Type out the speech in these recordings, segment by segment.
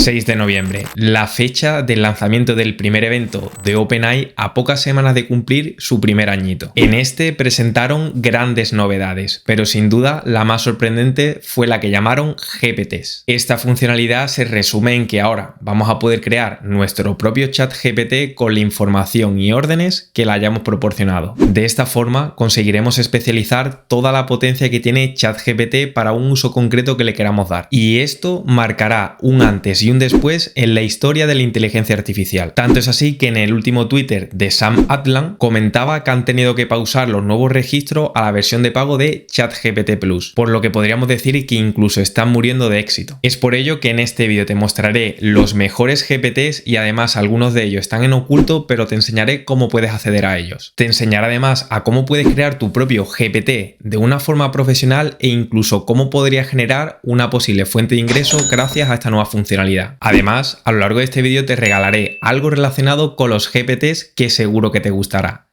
6 de noviembre, la fecha del lanzamiento del primer evento de OpenAI a pocas semanas de cumplir su primer añito. En este presentaron grandes novedades, pero sin duda la más sorprendente fue la que llamaron GPTs. Esta funcionalidad se resume en que ahora vamos a poder crear nuestro propio chat GPT con la información y órdenes que le hayamos proporcionado. De esta forma conseguiremos especializar toda la potencia que tiene ChatGPT para un uso concreto que le queramos dar. Y esto marcará un antes y un después en la historia de la inteligencia artificial. Tanto es así que en el último Twitter de Sam Altman comentaba que han tenido que pausar los nuevos registros a la versión de pago de ChatGPT Plus, por lo que podríamos decir que incluso están muriendo de éxito. Es por ello que en este vídeo te mostraré los mejores GPTs y además algunos de ellos están en oculto, pero te enseñaré cómo puedes acceder a ellos. Te enseñaré además a cómo puedes crear tu propio GPT de una forma profesional e incluso cómo podrías generar una posible fuente de ingreso gracias a esta nueva funcionalidad. Además, a lo largo de este vídeo te regalaré algo relacionado con los GPTs que seguro que te gustará.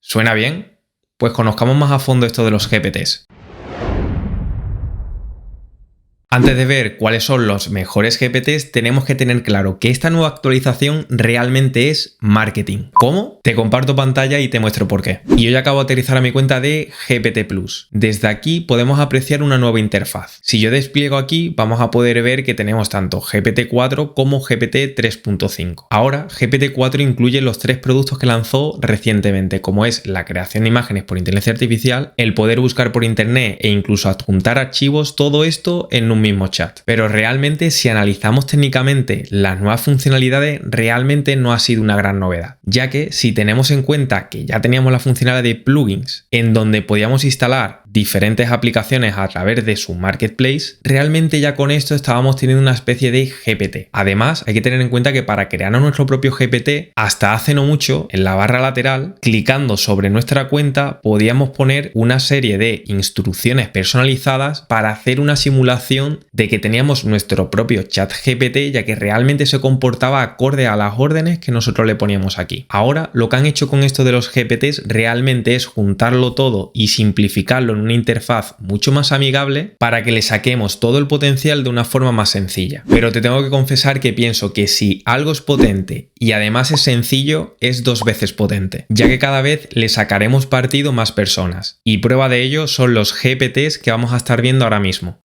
¿Suena bien? Pues conozcamos más a fondo esto de los GPTs. Antes de ver cuáles son los mejores GPTs, tenemos que tener claro que esta nueva actualización realmente es marketing. ¿Cómo? Te comparto pantalla y te muestro por qué. Y hoy acabo de aterrizar a mi cuenta de GPT Plus. Desde aquí podemos apreciar una nueva interfaz. Si yo despliego aquí, vamos a poder ver que tenemos tanto GPT-4 como GPT 3.5. Ahora, GPT-4 incluye los 3 productos que lanzó recientemente, como es la creación de imágenes por inteligencia artificial, el poder buscar por internet e incluso adjuntar archivos, todo esto en un mismo chat. Pero realmente, si analizamos técnicamente las nuevas funcionalidades, realmente no ha sido una gran novedad, ya que si tenemos en cuenta que ya teníamos la funcionalidad de plugins en donde podíamos instalar diferentes aplicaciones a través de su marketplace, realmente ya con esto estábamos teniendo una especie de GPT. Además, hay que tener en cuenta que para crear nuestro propio GPT, hasta hace no mucho, en la barra lateral, clicando sobre nuestra cuenta, podíamos poner una serie de instrucciones personalizadas para hacer una simulación de que teníamos nuestro propio chat GPT, ya que realmente se comportaba acorde a las órdenes que nosotros le poníamos aquí. Ahora, lo que han hecho con esto de los GPTs realmente es juntarlo todo y simplificarlo en una interfaz mucho más amigable para que le saquemos todo el potencial de una forma más sencilla. Pero te tengo que confesar que pienso que si algo es potente y además es sencillo, es 2 veces potente, ya que cada vez le sacaremos partido más personas. Y prueba de ello son los GPTs que vamos a estar viendo ahora mismo.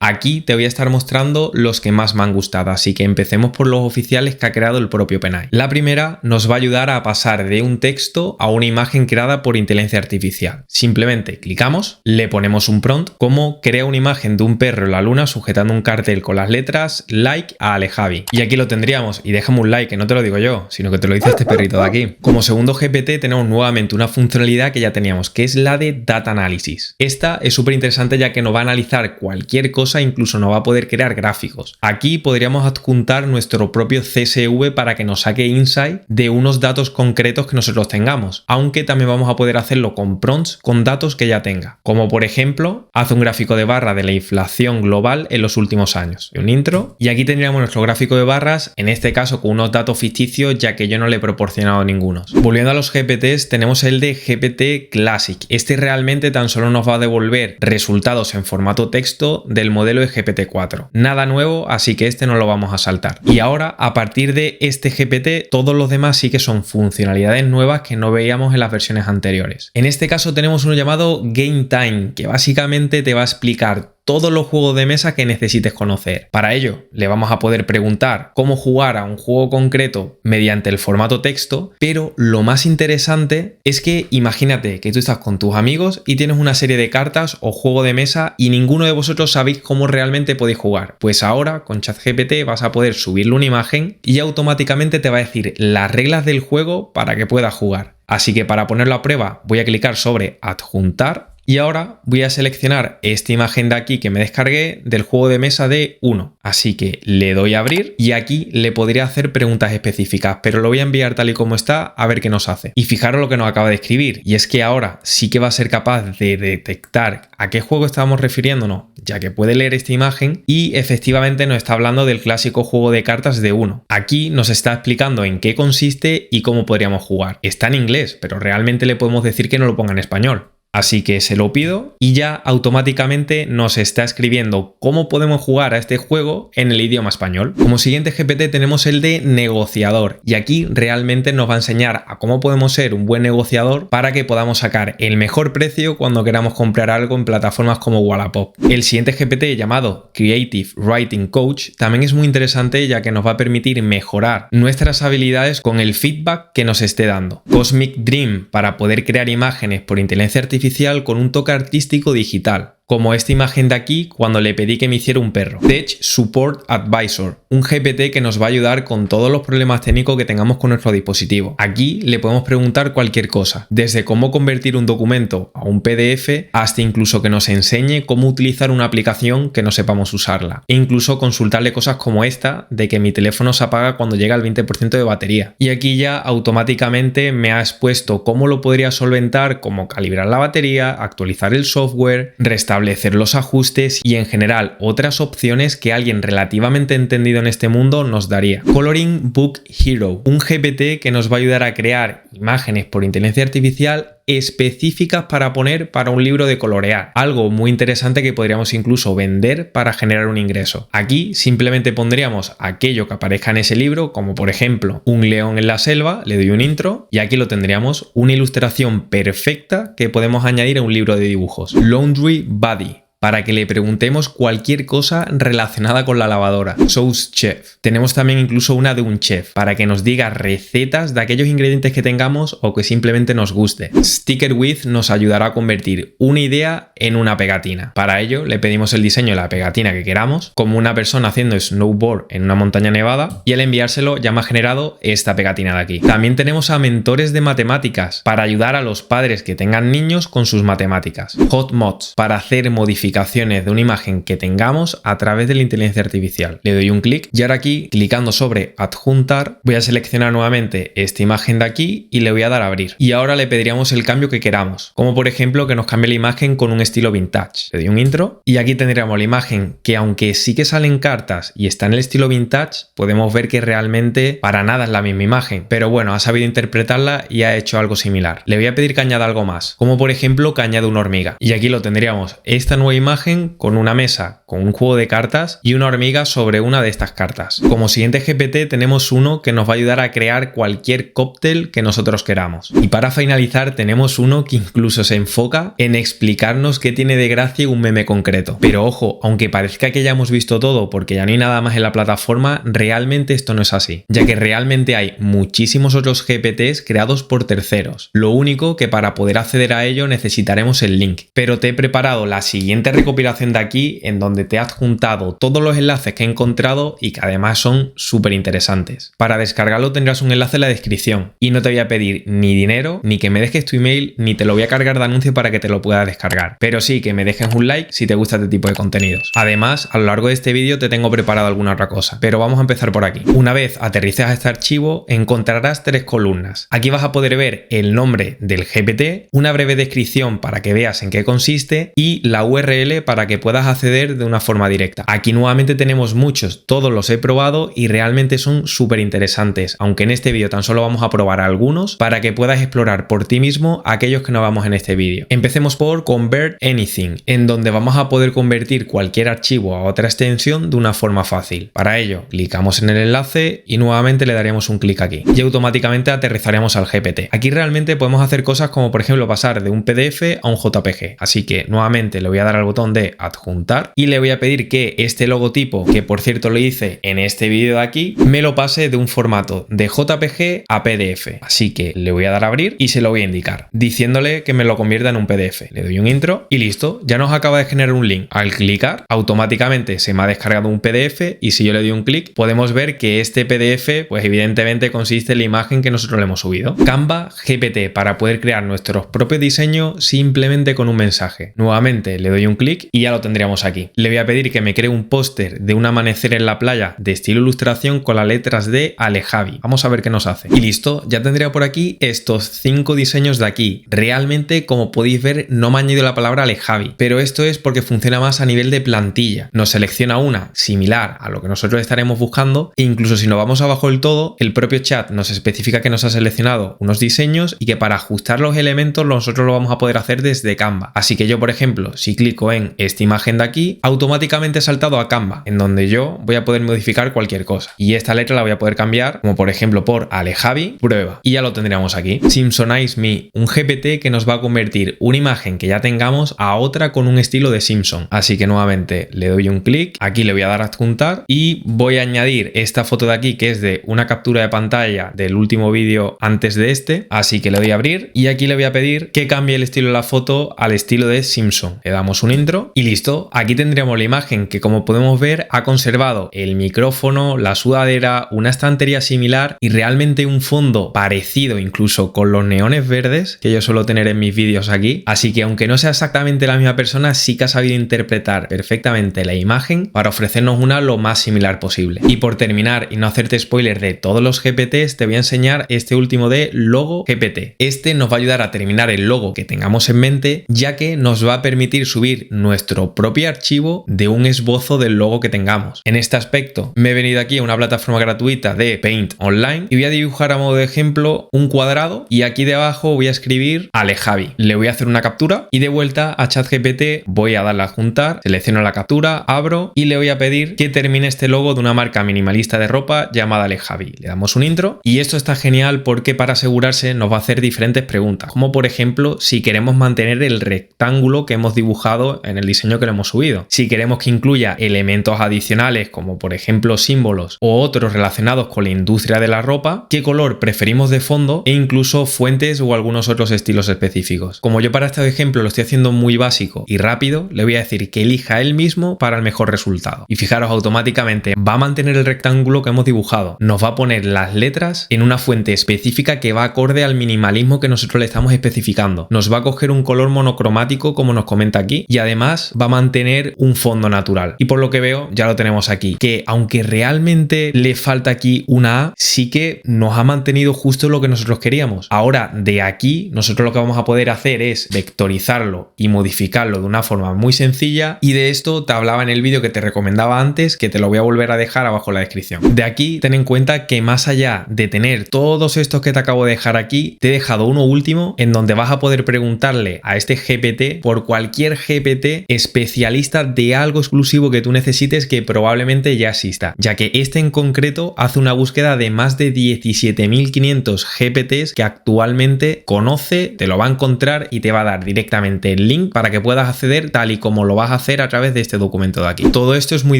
Aquí te voy a estar mostrando los que más me han gustado, así que empecemos por los oficiales que ha creado el propio OpenAI. La primera nos va a ayudar a pasar de un texto a una imagen creada por inteligencia artificial. Simplemente clicamos, le ponemos un prompt como crea una imagen de un perro en la luna sujetando un cartel con las letras like a Alejavi. Y aquí lo tendríamos, y déjame un like, que no te lo digo yo, sino que te lo dice este perrito de aquí. Como segundo GPT tenemos nuevamente una funcionalidad que ya teníamos, que es la de Data Analysis. Esta es súper interesante ya que nos va a analizar cualquier cosa, incluso nos va a poder crear gráficos. Aquí podríamos adjuntar nuestro propio CSV para que nos saque insight de unos datos concretos que nosotros tengamos, aunque también vamos a poder hacerlo con prompts con datos que ya tenga, como por ejemplo, hace un gráfico de barra de la inflación global en los últimos años, un intro, y aquí tendríamos nuestro gráfico de barras, en este caso con unos datos ficticios, ya que yo no le he proporcionado ninguno. Volviendo a los GPTs, tenemos el de GPT Classic. Este realmente tan solo nos va a devolver resultados en formato texto del modelo de GPT-4. Nada nuevo, así que este no lo vamos a saltar. Y ahora, a partir de este GPT, todos los demás sí que son funcionalidades nuevas que no veíamos en las versiones anteriores. En este caso tenemos uno llamado Game Time, que básicamente te va a explicar todos los juegos de mesa que necesites conocer. Para ello, le vamos a poder preguntar cómo jugar a un juego concreto mediante el formato texto, pero lo más interesante es que imagínate que tú estás con tus amigos y tienes una serie de cartas o juego de mesa y ninguno de vosotros sabéis cómo realmente podéis jugar. Pues ahora con ChatGPT vas a poder subirle una imagen y automáticamente te va a decir las reglas del juego para que puedas jugar. Así que para ponerlo a prueba voy a clicar sobre adjuntar. Y ahora voy a seleccionar esta imagen de aquí que me descargué del juego de mesa de 1. Así que le doy a abrir y aquí le podría hacer preguntas específicas, pero lo voy a enviar tal y como está a ver qué nos hace. Y fijaros lo que nos acaba de escribir, y es que ahora sí que va a ser capaz de detectar a qué juego estábamos refiriéndonos, ya que puede leer esta imagen y efectivamente nos está hablando del clásico juego de cartas de 1. Aquí nos está explicando en qué consiste y cómo podríamos jugar. Está en inglés, pero realmente le podemos decir que no lo ponga en español. Así que se lo pido y ya automáticamente nos está escribiendo cómo podemos jugar a este juego en el idioma español. Como siguiente GPT tenemos el de negociador y aquí realmente nos va a enseñar a cómo podemos ser un buen negociador para que podamos sacar el mejor precio cuando queramos comprar algo en plataformas como Wallapop. El siguiente GPT llamado Creative Writing Coach también es muy interesante ya que nos va a permitir mejorar nuestras habilidades con el feedback que nos esté dando. Cosmic Dream para poder crear imágenes por inteligencia artificial con un toque artístico digital, como esta imagen de aquí cuando le pedí que me hiciera un perro. Tech Support Advisor, un GPT que nos va a ayudar con todos los problemas técnicos que tengamos con nuestro dispositivo. Aquí le podemos preguntar cualquier cosa, desde cómo convertir un documento a un PDF hasta incluso que nos enseñe cómo utilizar una aplicación que no sepamos usarla. E incluso consultarle cosas como esta de que mi teléfono se apaga cuando llega al 20% de batería. Y aquí ya automáticamente me ha expuesto cómo lo podría solventar, como calibrar la batería, actualizar el software, restablecer los ajustes y en general otras opciones que alguien relativamente entendido en este mundo nos daría. Coloring Book Hero, un GPT que nos va a ayudar a crear imágenes por inteligencia artificial específicas para poner para un libro de colorear, algo muy interesante que podríamos incluso vender para generar un ingreso. Aquí simplemente pondríamos aquello que aparezca en ese libro, como por ejemplo un león en la selva, le doy un intro y aquí lo tendríamos, una ilustración perfecta que podemos añadir a un libro de dibujos. Laundry Buddy, para que le preguntemos cualquier cosa relacionada con la lavadora. Sauce Chef. Tenemos también incluso una de un chef, para que nos diga recetas de aquellos ingredientes que tengamos o que simplemente nos guste. Sticker With nos ayudará a convertir una idea en una pegatina. Para ello le pedimos el diseño de la pegatina que queramos, como una persona haciendo snowboard en una montaña nevada, y al enviárselo ya me ha generado esta pegatina de aquí. También tenemos a mentores de matemáticas, para ayudar a los padres que tengan niños con sus matemáticas. Hot Mods, para hacer modificaciones de una imagen que tengamos a través de la inteligencia artificial. Le doy un clic y ahora aquí, clicando sobre adjuntar, voy a seleccionar nuevamente esta imagen de aquí y le voy a dar a abrir. Y ahora le pediríamos el cambio que queramos, como por ejemplo que nos cambie la imagen con un estilo vintage. Le doy un intro y aquí tendríamos la imagen que, aunque sí que salen cartas y está en el estilo vintage, podemos ver que realmente para nada es la misma imagen, pero bueno, ha sabido interpretarla y ha hecho algo similar. Le voy a pedir que añada algo más, como por ejemplo que añada una hormiga. Y aquí lo tendríamos, esta nueva imagen con una mesa, con un juego de cartas y una hormiga sobre una de estas cartas. Como siguiente GPT tenemos uno que nos va a ayudar a crear cualquier cóctel que nosotros queramos. Y para finalizar tenemos uno que incluso se enfoca en explicarnos qué tiene de gracia un meme concreto. Pero ojo, aunque parezca que ya hemos visto todo porque ya no hay nada más en la plataforma, realmente esto no es así, ya que realmente hay muchísimos otros GPTs creados por terceros. Lo único que para poder acceder a ello necesitaremos el link. Pero te he preparado la siguiente recopilación de aquí en donde te he adjuntado todos los enlaces que he encontrado y que además son súper interesantes. Para descargarlo tendrás un enlace en la descripción y no te voy a pedir ni dinero, ni que me dejes tu email, ni te lo voy a cargar de anuncio para que te lo puedas descargar. Pero sí que me dejes un like si te gusta este tipo de contenidos. Además, a lo largo de este vídeo te tengo preparado alguna otra cosa, pero vamos a empezar por aquí. Una vez aterrices a este archivo, encontrarás tres columnas. Aquí vas a poder ver el nombre del GPT, una breve descripción para que veas en qué consiste y la URL para que puedas acceder de una forma directa. Aquí nuevamente tenemos muchos, todos los he probado y realmente son súper interesantes, aunque en este vídeo tan solo vamos a probar algunos para que puedas explorar por ti mismo aquellos que no vamos en este vídeo. Empecemos por Convert Anything, en donde vamos a poder convertir cualquier archivo a otra extensión de una forma fácil. Para ello, clicamos en el enlace y nuevamente le daremos un clic aquí y automáticamente aterrizaremos al GPT. Aquí realmente podemos hacer cosas como por ejemplo pasar de un PDF a un JPG, así que nuevamente le voy a dar al botón de adjuntar y le voy a pedir que este logotipo, que por cierto lo hice en este vídeo de aquí, me lo pase de un formato de JPG a PDF. Así que le voy a dar a abrir y se lo voy a indicar, diciéndole que me lo convierta en un PDF. Le doy un intro y listo, ya nos acaba de generar un link. Al clicar, automáticamente se me ha descargado un PDF y si yo le doy un clic, podemos ver que este PDF, pues evidentemente consiste en la imagen que nosotros le hemos subido. Canva GPT, para poder crear nuestros propios diseños simplemente con un mensaje. Nuevamente le doy un clic y ya lo tendríamos aquí. Le voy a pedir que me cree un póster de un amanecer en la playa de estilo ilustración con las letras de Alejavi. Vamos a ver qué nos hace. Y listo, ya tendría por aquí estos 5 diseños de aquí. Realmente, como podéis ver, no me ha añadido la palabra Alejavi, pero esto es porque funciona más a nivel de plantilla. Nos selecciona una similar a lo que nosotros estaremos buscando e incluso si nos vamos abajo del todo, el propio chat nos especifica que nos ha seleccionado unos diseños y que para ajustar los elementos nosotros lo vamos a poder hacer desde Canva. Así que yo, por ejemplo, si clico en esta imagen de aquí, automáticamente he saltado a Canva, en donde yo voy a poder modificar cualquier cosa. Y esta letra la voy a poder cambiar, como por ejemplo por Alejavi prueba. Y ya lo tendríamos aquí. Simpsonize Me, un GPT que nos va a convertir una imagen que ya tengamos a otra con un estilo de Simpson. Así que nuevamente le doy un clic, aquí le voy a dar a adjuntar y voy a añadir esta foto de aquí que es de una captura de pantalla del último vídeo antes de este. Así que le doy a abrir y aquí le voy a pedir que cambie el estilo de la foto al estilo de Simpson. Le damos un intro y listo. Aquí tendríamos la imagen que, como podemos ver, ha conservado el micrófono, la sudadera, una estantería similar y realmente un fondo parecido incluso con los neones verdes que yo suelo tener en mis vídeos aquí. Así que aunque no sea exactamente la misma persona, sí que ha sabido interpretar perfectamente la imagen para ofrecernos una lo más similar posible. Y por terminar y no hacerte spoiler de todos los GPTs, te voy a enseñar este último de Logo GPT. Este nos va a ayudar a terminar el logo que tengamos en mente, ya que nos va a permitir subir nuestro propio archivo de un esbozo del logo que tengamos. En este aspecto me he venido aquí a una plataforma gratuita de Paint Online y voy a dibujar a modo de ejemplo un cuadrado y aquí debajo voy a escribir Alejavi. Le voy a hacer una captura y de vuelta a ChatGPT voy a darle a adjuntar, selecciono la captura, abro y le voy a pedir que termine este logo de una marca minimalista de ropa llamada Alejavi. Le damos un intro y esto está genial porque para asegurarse nos va a hacer diferentes preguntas, como por ejemplo si queremos mantener el rectángulo que hemos dibujado en el diseño que le hemos subido, si queremos que incluya elementos adicionales como por ejemplo símbolos o otros relacionados con la industria de la ropa, qué color preferimos de fondo e incluso fuentes o algunos otros estilos específicos. Como yo para este ejemplo lo estoy haciendo muy básico y rápido, le voy a decir que elija él mismo para el mejor resultado. Y fijaros, automáticamente va a mantener el rectángulo que hemos dibujado, nos va a poner las letras en una fuente específica que va acorde al minimalismo que nosotros le estamos especificando, nos va a coger un color monocromático como nos comenta aquí y además va a mantener un fondo natural. Y por lo que veo ya lo tenemos aquí, que aunque realmente le falta aquí una A, sí que nos ha mantenido justo lo que nosotros queríamos. Ahora de aquí nosotros lo que vamos a poder hacer es vectorizarlo y modificarlo de una forma muy sencilla y de esto te hablaba en el vídeo que te recomendaba antes, que te lo voy a volver a dejar abajo en la descripción. De aquí ten en cuenta que más allá de tener todos estos que te acabo de dejar aquí, te he dejado uno último en donde vas a poder preguntarle a este GPT por cualquier GPT especialista de algo exclusivo que tú necesites que probablemente ya exista, ya que este en concreto hace una búsqueda de más de 17.500 GPTs que actualmente conoce, te lo va a encontrar y te va a dar directamente el link para que puedas acceder tal y como lo vas a hacer a través de este documento de aquí. Todo esto es muy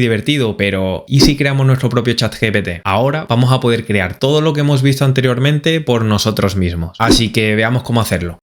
divertido, pero ¿y si creamos nuestro propio chat GPT? Ahora vamos a poder crear todo lo que hemos visto anteriormente por nosotros mismos. Así que veamos cómo hacerlo.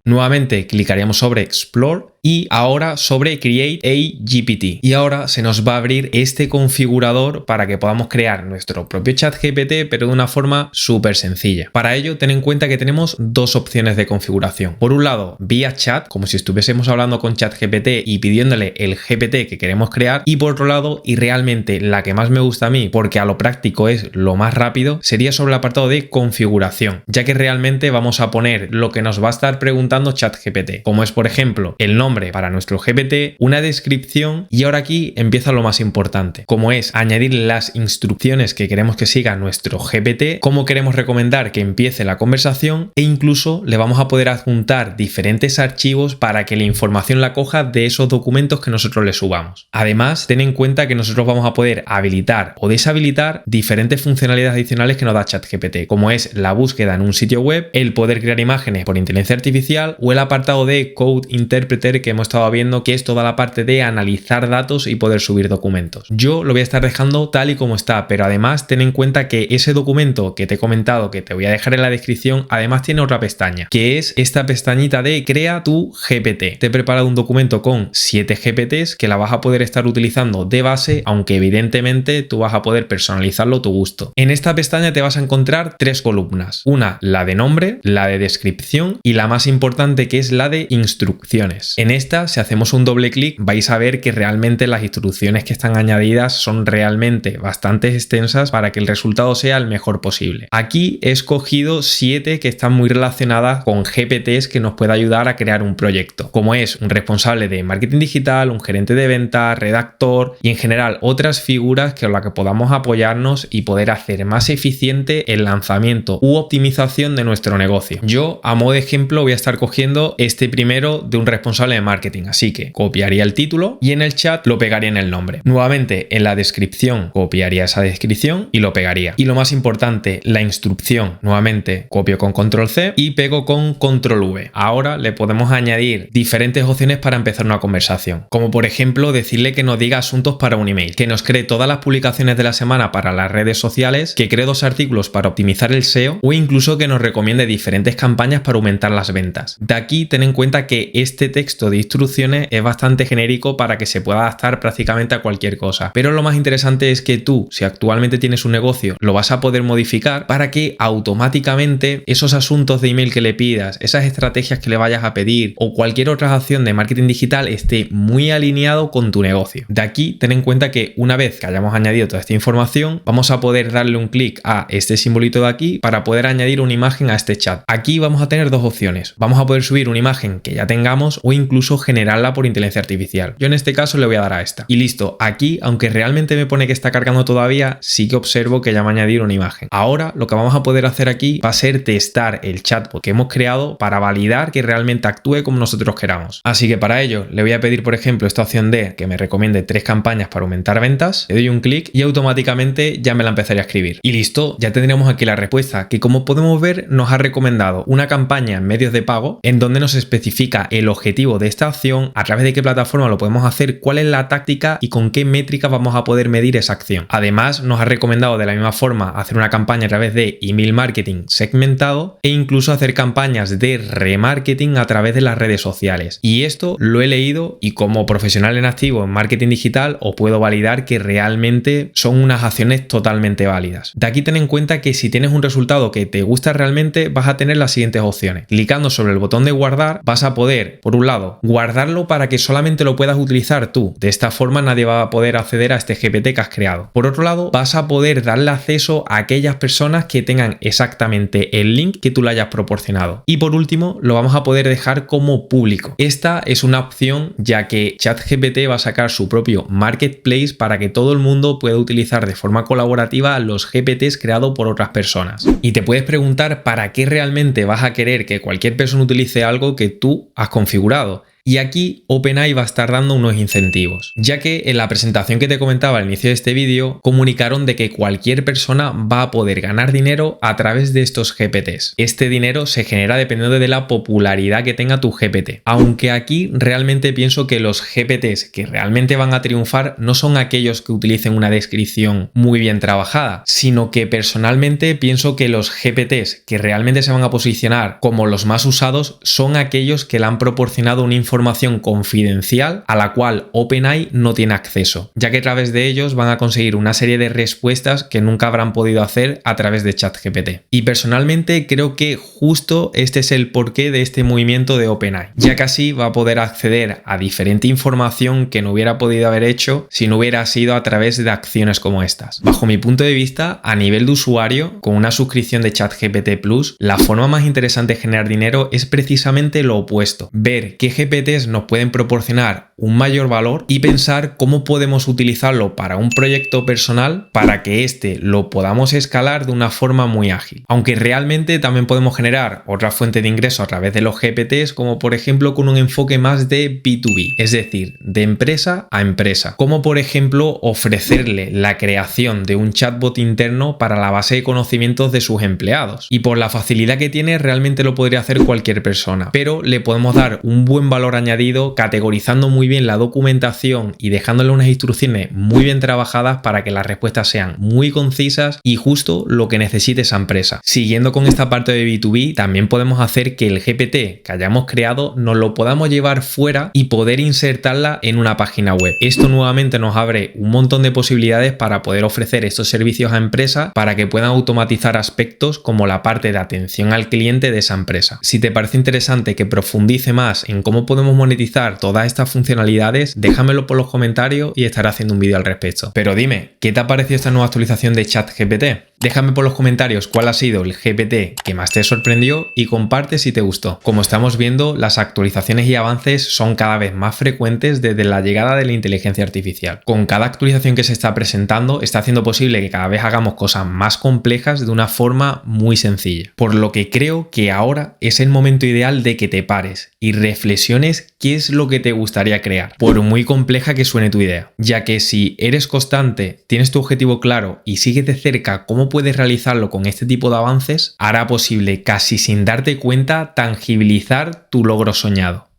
Nuevamente clicaríamos sobre Explore y ahora sobre Create a GPT. Y ahora se nos va a abrir este configurador para que podamos crear nuestro propio chat GPT, pero de una forma súper sencilla. Para ello, ten en cuenta que tenemos dos opciones de configuración. Por un lado, vía chat, como si estuviésemos hablando con ChatGPT y pidiéndole el GPT que queremos crear. Y por otro lado, y realmente la que más me gusta a mí, porque a lo práctico es lo más rápido, sería sobre el apartado de configuración, ya que realmente vamos a poner lo que nos va a estar preguntando ChatGPT, como es por ejemplo el nombre para nuestro GPT, una descripción y ahora aquí empieza lo más importante, como es añadir las instrucciones que queremos que siga nuestro GPT, cómo queremos recomendar que empiece la conversación e incluso le vamos a poder adjuntar diferentes archivos para que la información la coja de esos documentos que nosotros le subamos. Además, ten en cuenta que nosotros vamos a poder habilitar o deshabilitar diferentes funcionalidades adicionales que nos da ChatGPT, como es la búsqueda en un sitio web, el poder crear imágenes por inteligencia artificial o el apartado de Code Interpreter que hemos estado viendo, que es toda la parte de analizar datos y poder subir documentos. Yo lo voy a estar dejando tal y como está, pero además ten en cuenta que ese documento que te he comentado, que te voy a dejar en la descripción, además tiene otra pestaña, que es esta pestañita de crea tu GPT. Te he preparado un documento con 7 GPTs que la vas a poder estar utilizando de base, aunque evidentemente tú vas a poder personalizarlo a tu gusto. En esta pestaña te vas a encontrar 3 columnas. Una, la de nombre, la de descripción y la más importante, que es la de instrucciones. En esta, si hacemos un doble clic, vais a ver que realmente las instrucciones que están añadidas son realmente bastante extensas para que el resultado sea el mejor posible. Aquí he escogido 7 que están muy relacionadas con GPTs que nos puede ayudar a crear un proyecto, como es un responsable de marketing digital, un gerente de ventas, redactor y en general otras figuras con las que podamos apoyarnos y poder hacer más eficiente el lanzamiento u optimización de nuestro negocio. Yo, a modo de ejemplo, voy a estar cogiendo este primero de un responsable de marketing, así que copiaría el título y en el chat lo pegaría en el nombre. Nuevamente, en la descripción copiaría esa descripción y lo pegaría. Y lo más importante, la instrucción. Nuevamente, copio con control C y pego con control V. Ahora le podemos añadir diferentes opciones para empezar una conversación, como por ejemplo decirle que nos diga asuntos para un email, que nos cree todas las publicaciones de la semana para las redes sociales, que cree 2 artículos para optimizar el SEO o incluso que nos recomiende diferentes campañas para aumentar las ventas. De aquí ten en cuenta que este texto de instrucciones es bastante genérico para que se pueda adaptar prácticamente a cualquier cosa, pero lo más interesante es que tú, si actualmente tienes un negocio, lo vas a poder modificar para que automáticamente esos asuntos de email que le pidas, esas estrategias que le vayas a pedir o cualquier otra acción de marketing digital esté muy alineado con tu negocio. De aquí ten en cuenta que una vez que hayamos añadido toda esta información, vamos a poder darle un clic a este simbolito de aquí para poder añadir una imagen a este chat. Aquí vamos a tener 2 opciones. Vamos a poder subir una imagen que ya tengamos o incluso generarla por inteligencia artificial. Yo en este caso le voy a dar a esta. Y listo, aquí, aunque realmente me pone que está cargando todavía, sí que observo que ya me ha añadido una imagen. Ahora lo que vamos a poder hacer aquí va a ser testar el chatbot que hemos creado para validar que realmente actúe como nosotros queramos. Así que para ello le voy a pedir, por ejemplo, esta opción de que me recomiende 3 campañas para aumentar ventas. Le doy un clic y automáticamente ya me la empezaría a escribir. Y listo, ya tendríamos aquí la respuesta, que como podemos ver nos ha recomendado una campaña en medios de pago en donde nos especifica el objetivo de esta acción, a través de qué plataforma lo podemos hacer, cuál es la táctica y con qué métricas vamos a poder medir esa acción. Además, nos ha recomendado de la misma forma hacer una campaña a través de email marketing segmentado e incluso hacer campañas de remarketing a través de las redes sociales. Y esto lo he leído y como profesional en activo en marketing digital os puedo validar que realmente son unas acciones totalmente válidas. De aquí ten en cuenta que si tienes un resultado que te gusta realmente, vas a tener las siguientes opciones. Clicando sobre el botón de guardar, vas a poder, por un lado, guardarlo para que solamente lo puedas utilizar tú. De esta forma nadie va a poder acceder a este GPT que has creado. Por otro lado, vas a poder darle acceso a aquellas personas que tengan exactamente el link que tú le hayas proporcionado. Y por último, lo vamos a poder dejar como público. Esta es una opción ya que ChatGPT va a sacar su propio marketplace para que todo el mundo pueda utilizar de forma colaborativa los GPTs creados por otras personas. Y te puedes preguntar para qué realmente vas a querer que cualquier persona utilice algo que tú has configurado. Y aquí OpenAI va a estar dando unos incentivos, ya que en la presentación que te comentaba al inicio de este vídeo comunicaron de que cualquier persona va a poder ganar dinero a través de estos GPTs. Este dinero se genera dependiendo de la popularidad que tenga tu GPT. Aunque aquí realmente pienso que los GPTs que realmente van a triunfar no son aquellos que utilicen una descripción muy bien trabajada, sino que personalmente pienso que los GPTs que realmente se van a posicionar como los más usados son aquellos que le han proporcionado una información confidencial a la cual OpenAI no tiene acceso, ya que a través de ellos van a conseguir una serie de respuestas que nunca habrán podido hacer a través de ChatGPT. Y personalmente creo que justo este es el porqué de este movimiento de OpenAI, ya que así va a poder acceder a diferente información que no hubiera podido haber hecho si no hubiera sido a través de acciones como estas. Bajo mi punto de vista, a nivel de usuario, con una suscripción de ChatGPT Plus, la forma más interesante de generar dinero es precisamente lo opuesto, ver qué GPTs nos pueden proporcionar un mayor valor y pensar cómo podemos utilizarlo para un proyecto personal para que este lo podamos escalar de una forma muy ágil. Aunque realmente también podemos generar otra fuente de ingreso a través de los GPTs, como por ejemplo con un enfoque más de B2B, es decir, de empresa a empresa, como por ejemplo ofrecerle la creación de un chatbot interno para la base de conocimientos de sus empleados. Y por la facilidad que tiene, realmente lo podría hacer cualquier persona, pero le podemos dar un buen valor valor añadido, categorizando muy bien la documentación y dejándole unas instrucciones muy bien trabajadas para que las respuestas sean muy concisas y justo lo que necesite esa empresa. Siguiendo con esta parte de B2B, también podemos hacer que el GPT que hayamos creado nos lo podamos llevar fuera y poder insertarla en una página web. Esto nuevamente nos abre un montón de posibilidades para poder ofrecer estos servicios a empresas para que puedan automatizar aspectos como la parte de atención al cliente de esa empresa. Si te parece interesante que profundice más en cómo podemos monetizar todas estas funcionalidades, déjamelo por los comentarios y estaré haciendo un vídeo al respecto. Pero dime, ¿qué te ha parecido esta nueva actualización de ChatGPT? Déjame por los comentarios cuál ha sido el GPT que más te sorprendió y comparte si te gustó. Como estamos viendo, las actualizaciones y avances son cada vez más frecuentes desde la llegada de la inteligencia artificial. Con cada actualización que se está presentando, está haciendo posible que cada vez hagamos cosas más complejas de una forma muy sencilla. Por lo que creo que ahora es el momento ideal de que te pares y reflexiones qué es lo que te gustaría crear, por muy compleja que suene tu idea. Ya que si eres constante, tienes tu objetivo claro y sigues de cerca cómo puedes realizarlo con este tipo de avances, hará posible, casi sin darte cuenta, tangibilizar tu logro soñado.